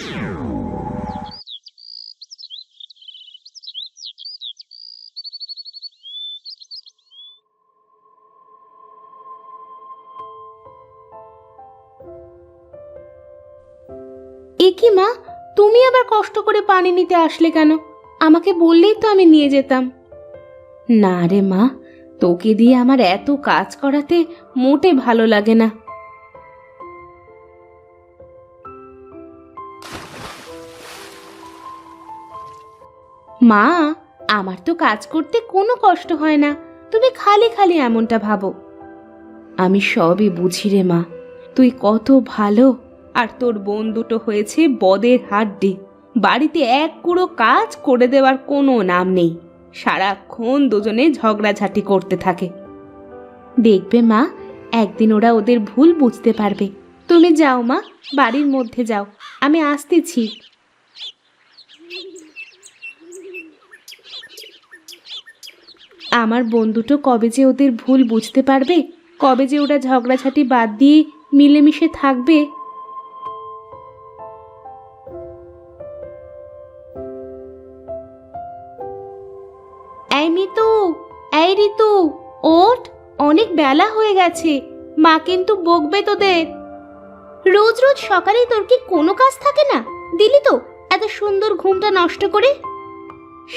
এ কি মা, তুমি আবার কষ্ট করে পানি নিতে আসলে কেন? আমাকে বললেই তো আমি নিয়ে যেতাম। না রে মা, তোকে দিয়ে আমার এত কাজ করাতে মোটে ভালো লাগে না। মা, আমার তো কাজ করতে কোনো কষ্ট হয় না, তুমি খালি খালি এমনটা ভাবো। আমি সবই বুঝি রে মা, তুই কত ভালো, আর তোর বোন দুটো হয়েছে বদের হাড্ডি। বাড়িতে এক কুড়ো কাজ করে দেওয়ার কোনো নাম নেই, সারাক্ষণ দুজনে ঝগড়াঝাটি করতে থাকে। দেখবে মা, একদিন ওরা ওদের ভুল বুঝতে পারবে। তুমি যাও মা, বাড়ির মধ্যে যাও, আমি আসতেছি। আমার বোন দুটো কবে যে ওদের ভুল বুঝতে পারবে, কবে যে ওরা ঝগড়াঝাটি বাদ দিয়ে মিলেমিশে থাকবে। এই মিতু, এই ঋতু, ওঠ, অনেক বেলা হয়ে গেছে, মা কিন্তু বকবে তোদের। রোজ রোজ সকালেই তোর কি কোনো কাজ থাকে না? দিলি তো এত সুন্দর ঘুমটা নষ্ট করে।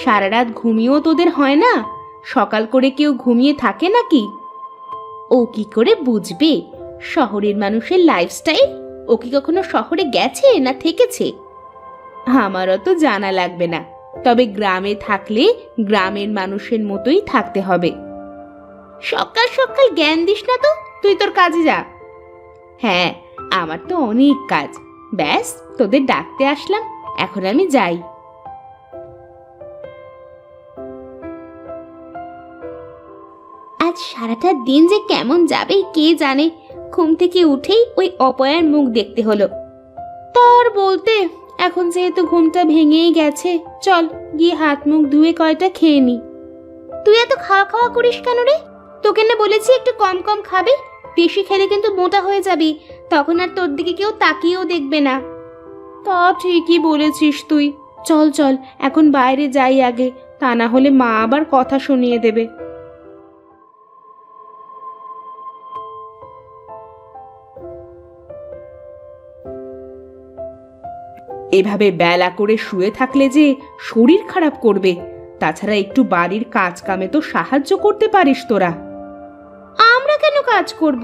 সারা রাত ঘুমিয়েও তোদের হয় না? সকাল করে কেউ ঘুমিয়ে থাকে নাকি? ও কি করে বুঝবে শহরের মানুষের লাইফস্টাইল? ও কি কখনো শহরে গেছে না থেকেছে? আমারও তো জানা লাগবে না, তবে গ্রামে থাকলে গ্রামের মানুষের মতোই থাকতে হবে। সকাল সকাল জ্ঞান দিস না তো, তুই তোর কাজে যা। হ্যাঁ, আমার তো অনেক কাজ, ব্যাস তোদের ডাকতে আসলাম, এখন আমি যাই। আজ সারাটা দিন যে কেমন যাবে কে জানে। ঘুম থেকে উঠেই ওই অপয়ার মুখ দেখতে হলো। তার বলতে, এখন যেহেতু ঘুমটা ভেঙেই গেছে, চল গিয়ে হাত মুখ ধুয়ে কয়টা খেয়ে নি। তুই এত খাওয়া খাওয়া করিস কেন রে? তোকে না বলেছি একটু কম কম খাবে, বেশি খেলে কিন্তু মোটা হয়ে যাবি, তখন আর তোর দিকে কেউ তাকিয়েও দেখবে না। তা ঠিকই বলেছিস তুই, চল চল এখন বাইরে যাই আগে, তা না হলে মা আবার কথা শুনিয়ে দেবে। এভাবে বেলা করে শুয়ে থাকলে যে শরীর খারাপ করবে, তাছাড়া একটু বাড়ির কাজ কামে তো সাহায্য করতে পারিস তোরা। আমরা কেন কাজ করব?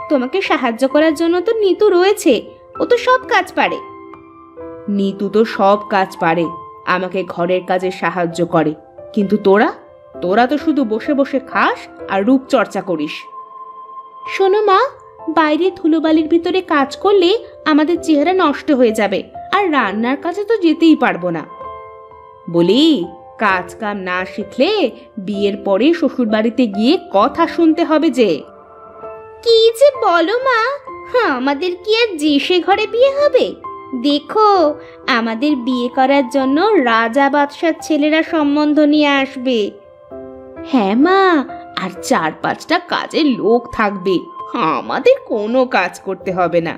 তোমাকে সাহায্য করার জন্য তো নিতু রয়েছে, ও তো সব কাজ পারে। নিতু তো সব কাজ পারে, আমাকে ঘরের কাজে সাহায্য করে, কিন্তু তোরা তোরা তো শুধু বসে বসে খাস আর রূপচর্চা করিস। শোনো মা, বাইরে ধুলোবালির ভিতরে কাজ করলে আমাদের চেহারা নষ্ট হয়ে যাবে, আর রান্নার কাছে তো যেতেই পারবো না। বলি, কাজ কাম না শিখলে বিয়ের পরে শ্বশুর বাড়িতে গিয়ে কথা শুনতে হবে যে। কি যে বলো মা, আমাদের কি আর যে সে ঘরে বিয়ে হবে? দেখো, আমাদের বিয়ে করার জন্য রাজা বাদশার ছেলেরা সম্বন্ধ নিয়ে আসবে। হ্যাঁ মা, আর 4-5টা কাজের লোক থাকবে, আমাদের কোনো কাজ করতে হবে না।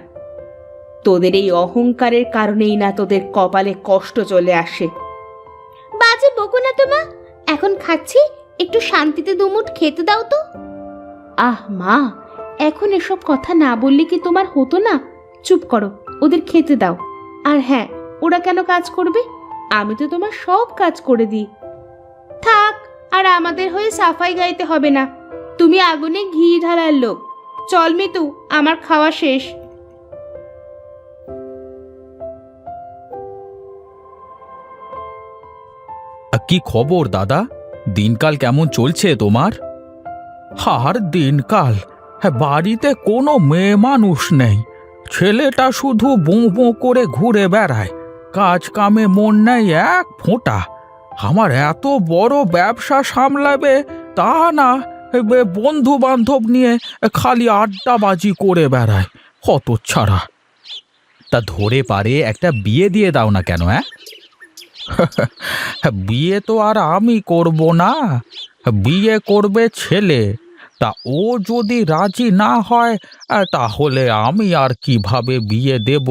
তোদের এই অহংকারের কারণেই না তোদের কপালে কষ্ট চলে আসে। বাজে বকো না তো মা, এখন খাচ্ছি, একটু শান্তিতে দুমুঠ খেতে দাও তো। আহ মা, এখন এসব কথা না বললে কি তোমার হতো না? চুপ করো, ওদের খেতে দাও। আর হ্যাঁ, ওরা কেন কাজ করবে? আমি তো তোমার সব কাজ করে দিই। থাক, আর আমাদের হয়ে সাফাই গাইতে হবে না, তুমি আগুনে ঘি ঢালার লোক। চল মিতু, আমার খাওয়া শেষ। কি খবর দাদা? দিনকাল কেমন চলছে তোমার? আর দিনকাল, বাড়িতে কোনো মেয়ে মানুষ নেই, ছেলেটা শুধু বোঁ বোঁ করে ঘুরে বেড়ায়, কাজ কামে মন নেই এক ফোঁটা। আমার এত বড় ব্যবসা সামলাবে তা না, বন্ধু বান্ধব নিয়ে খালি আড্ডাবাজি করে বেড়ায়, হতচ্ছাড়া। তা ধরে পারে একটা বিয়ে দিয়ে দাও না কেন? বিয়ে তো আর আমি করব না, বিয়ে করবে ছেলে। তা ও যদি রাজি না হয়, তাহলে আমি আর কিভাবে বিয়ে দেব?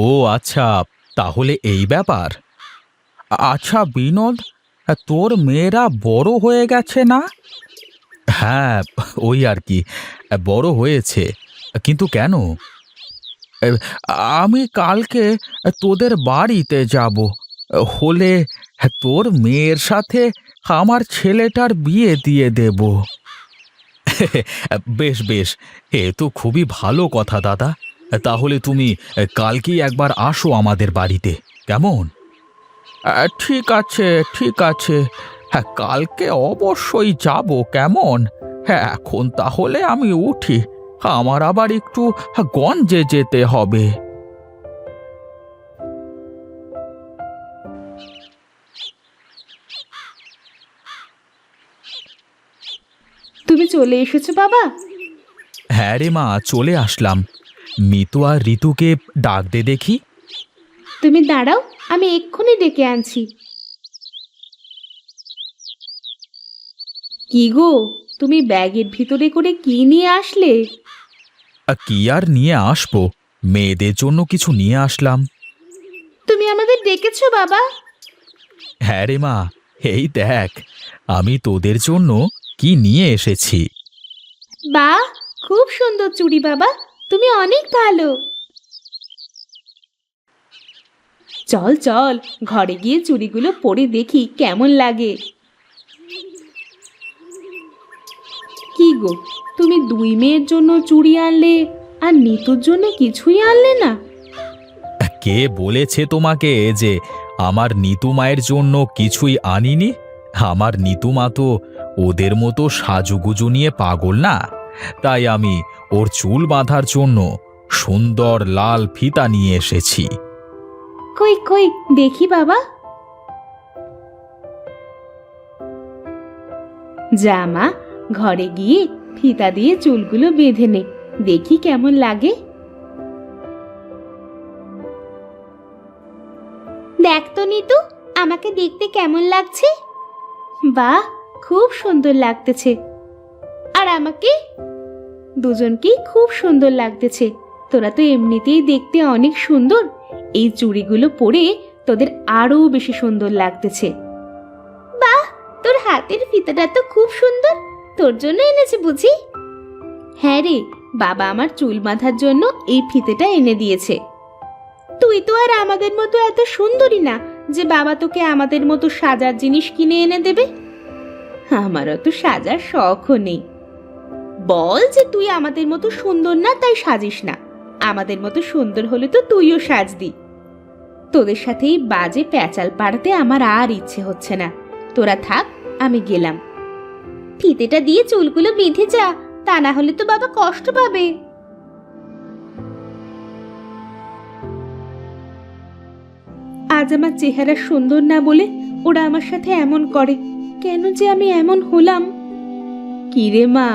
ও আচ্ছা, তাহলে এই ব্যাপার। আচ্ছা বিনোদ, তোর মেয়েরা বড় হয়ে গেছে না? হ্যাঁ, ওই আর কি, বড় হয়েছে। কিন্তু কেন? এ, আমি কালকে তোদের বাড়িতে যাব, হলে তোর মেয়ের সাথে আমার ছেলেটার বিয়ে দিয়ে দেব। বেশ বেশ, এ তো খুবই ভালো কথা দাদা। তাহলে তুমি কালকেই একবার আসো আমাদের বাড়িতে, কেমন? ঠিক আছে, ঠিক আছে। হ্যাঁ, কালকে অবশ্যই যাব, কেমন? হ্যাঁ, এখন তাহলে আমি উঠি, আমার আবার একটু গঞ্জে যেতে হবে। তুমি চলে এসেছো বাবা? হ্যাঁ রে মা, চলে আসলাম। মিতু আর ঋতুকে ডাক দে দেখি। তুমি দাঁড়াও, আমি এক্ষুনি ডেকে আনছি। কি গো, তুমি ব্যাগের ভিতরে করে কি নিয়ে আসলে? কি আর নিয়ে আসবো, মেয়েদের জন্য কিছু নিয়ে আসলাম। তুমি আমাদের ডেকেছো বাবা? হ্যাঁ রে মা, এই দেখ, আমি তোদের জন্য কি নিয়ে এসেছি। বাহ, খুব সুন্দর চুড়ি বাবা, তুমি অনেক ভালো। চল চল, ঘরে গিয়ে চুড়িগুলো পরে দেখি কেমন লাগে। কি গো, তুমি দুই মেয়ের জন্য চুড়ি আনলে আর নিতুর জন্য কিছুই আনলে না? কে বলেছে তোমাকে যে আমার নিতু মায়ের জন্য কিছুই আনিনি? আমার নিতু মা তো ওদের মতো সাজুগুজু নিয়ে পাগল না। তাই আমি ওর চুল বাঁধার জন্য সুন্দর লাল ফিতা নিয়ে এসেছি। কই কই দেখি বাবা। জামা, ঘরে গিয়ে ফিতা দিয়ে চুলগুলো বেঁধে নে, দেখি কেমন লাগে। দেখ তো নিতু, আমাকে দেখতে কেমন লাগছে? বাহ, খুব সুন্দর লাগতেছে। আর আমাকে? দুজনকেই খুব সুন্দর লাগতেছে। তোরা তো এমনিতেই দেখতে অনেক সুন্দর, এই চুড়িগুলো পরে তোদের আরো বেশি সুন্দর লাগতেছে। বাহ, তোর হাতের ফিতাটা তো খুব সুন্দর, তোর জন্য এনেছে বুঝি? হ্যাঁ রে, বাবা আমার চুল বাঁধার জন্য এই ফিতেটা এনে দিয়েছে। তুই তো আর আমাদের মতো এত সুন্দরী না যে বাবা তোকে আমাদের মতো সাজার জিনিস কিনে এনে দেবে। আমারও তো সাজার শখও নেই। বল যে তুই আমাদের মতো সুন্দর না তাই সাজিস না, আমাদের মতো সুন্দর হলে তো তুইও সাজদি। তোদের সাথে এই বাজে প্যাচাল পাড়াতে আমার আর ইচ্ছে হচ্ছে না। তোরা থাক, আমি গেলাম। ফিতেটা দিয়ে চুলগুলো বেঁধে যা, তা না হলে তো বাবা কষ্ট পাবে। আজ আমার চেহারা সুন্দর না বলে ওরা আমার সাথে এমন করে, কেন যে আমি এমন হলাম? কি রে মা,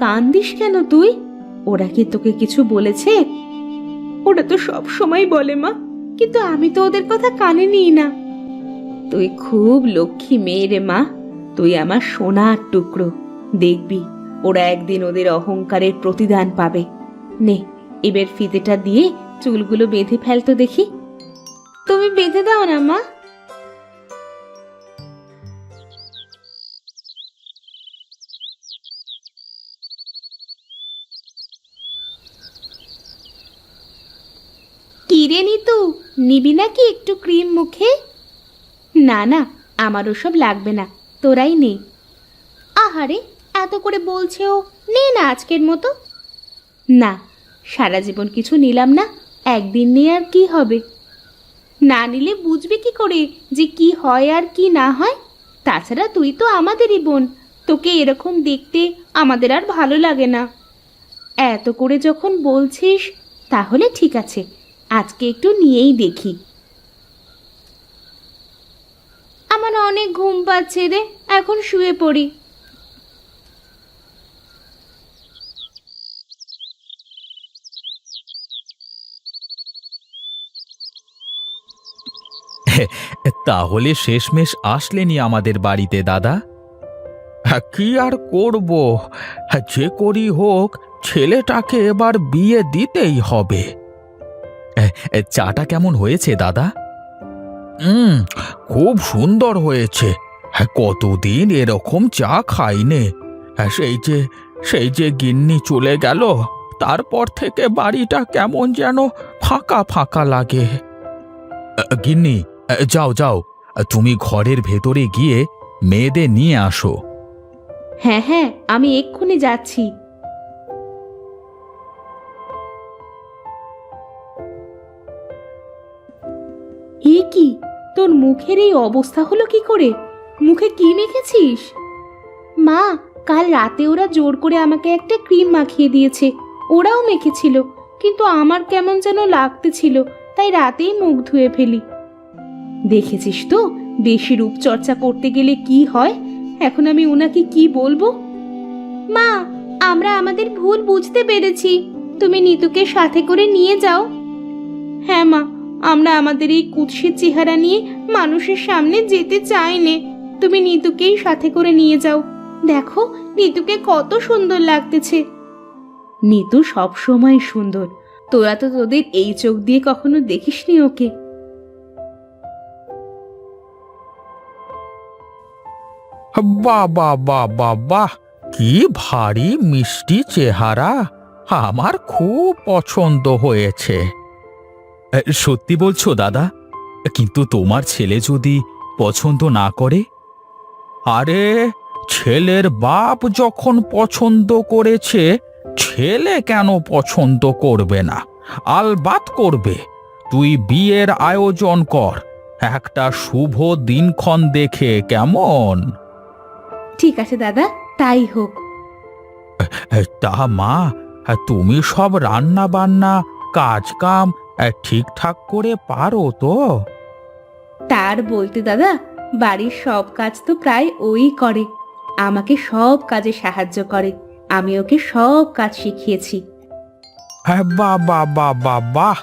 কান্দিস কেন তুই? ওরা কি তোকে কিছু বলেছে? ওরা তো সব সময় বলে মা, কিন্তু আমি তো ওদের কথা কানে নিই না। তুই খুব লক্ষ্মী মেয়ে রে মা, তুই আমার সোনার টুকরো। দেখবি ওরা একদিন ওদের অহংকারের প্রতিদান পাবে। নে, এবার ফিতেটা দিয়ে চুলগুলো বেঁধে ফেলতো দেখি। তুমি বেঁধে দাও না মা। কি রে নিতু, নিবি নাকি একটু ক্রিম মুখে? না না, আমার ওসব লাগবে না, তোরাই নে। আহারে, এত করে বলছে ও, নে না আজকের মতো। না, সারা জীবন কিছু নিলাম না, একদিন নিয়ে আর কি হবে? না নিলে বুঝবি কি করে যে কি হয় আর কি না হয়? তাছাড়া তুই তো আমাদেরই বোন, তোকে এরকম দেখতে আমাদের আর ভালো লাগে না। এত করে যখন বলছিস, তাহলে ঠিক আছে, আজকে একটু নিয়েই দেখি। আমার অনেক ঘুম পাচ্ছে রে, এখন শুয়ে পড়ি। তাহলে শেষমেশ আসলেনি আমাদের বাড়িতে দাদা? কি আর করব, যে করি হোক ছেলেটাকে এবার বিয়ে দিতেই হবে। চাটা কেমন হয়েছে দাদা? খুব সুন্দর হয়েছে। হ্যাঁ, কতদিন এরকম চা খাইনে। হ্যাঁ, সেই যে গিন্নি চলে গেল, তারপর থেকে বাড়িটা কেমন যেন ফাঁকা ফাঁকা লাগে। গিন্নি, যাও যাও, তুমি ঘরের ভেতরে গিয়ে মেয়েদের নিয়ে আসো। হ্যাঁ হ্যাঁ, আমি এক্ষুনি যাচ্ছি। এ কি, তোর মুখের এই অবস্থা হলো কি করে? মুখে কি মেখেছিস? মা, কাল রাতে ওরা জোর করে আমাকে একটা ক্রিম মাখিয়ে দিয়েছে। ওরাও মেখেছিল, কিন্তু আমার কেমন যেন লাগতেছিল, তাই রাতেই মুখ ধুয়ে ফেলি। দেখেছিস তো, বেশি রূপচর্চা করতে গেলে কি হয়। এখন আমি ওনাকে কি বলবো? মা, আমরা আমাদের ভুল বুঝতে পেরেছি, তুমি নিতুকে সাথে করে নিয়ে যাও। হ্যাঁ মা, আমরা আমাদের এই কুৎসিত চেহারা নিয়ে মানুষের সামনে যেতে চাই নে। তুমি নিতুকেই সাথে করে নিয়ে যাও। দেখো, নিতুকে কত সুন্দর লাগতেছে। নিতু সব সময় সুন্দর, তোরা তো তোদের এই চোখ দিয়ে কখনো দেখিসনি ওকে। বাহ বাহ বাহ বাহ বাহ, কি ভারী মিষ্টি চেহারা! আমার খুব পছন্দ হয়েছে। সত্যি বলছো দাদা? কিন্তু তোমার ছেলে যদি পছন্দ না করে? আরে, ছেলের বাপ যখন পছন্দ করেছে, ছেলে কেন পছন্দ করবে না? আলবাত করবে। তুই বিয়ের আয়োজন কর, একটা শুভ দিনক্ষণ দেখে, কেমন? ঠিক আছে দাদা, তাই হোক। তা মা, তুমি সব রান্না বান্না কাজ কাম ঠিকঠাক করে পারো তো? তার বলতে দাদা, বাড়ির সব কাজ তো প্রায় ওই করে। আমাকে সব কাজে সাহায্য করে, আমি ওকে সব কাজ শিখিয়েছি। হ্যাঁ, বাহ বাহ বাহ বাহ বাহ।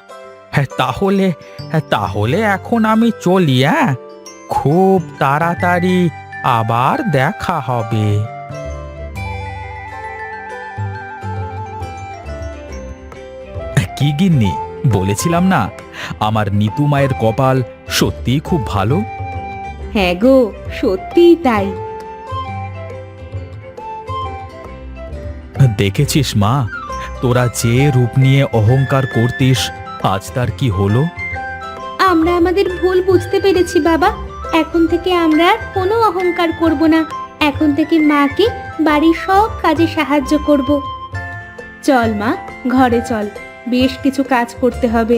তাহলে এখন আমি চলি। হ্যাঁ, খুব তাড়াতাড়ি আবার দেখা হবে। কি গিন্নি, বলেছিলাম না আমার নিতু মায়ের কপাল সত্যিই খুব ভালো? হ্যাঁ গো, সত্যিই তাই। দেখেছিস মা, তোরা যে রূপ নিয়ে অহংকার করতিস, আজ তার কি হলো? আমরা আমাদের ভুল বুঝতে পেরেছি বাবা। এখন থেকে আমরা আর কোনো অহংকার করব না। এখন থেকে মাকে বাড়ির সব কাজে সাহায্য করব। চল মা, ঘরে চল, বেশ কিছু কাজ করতে হবে।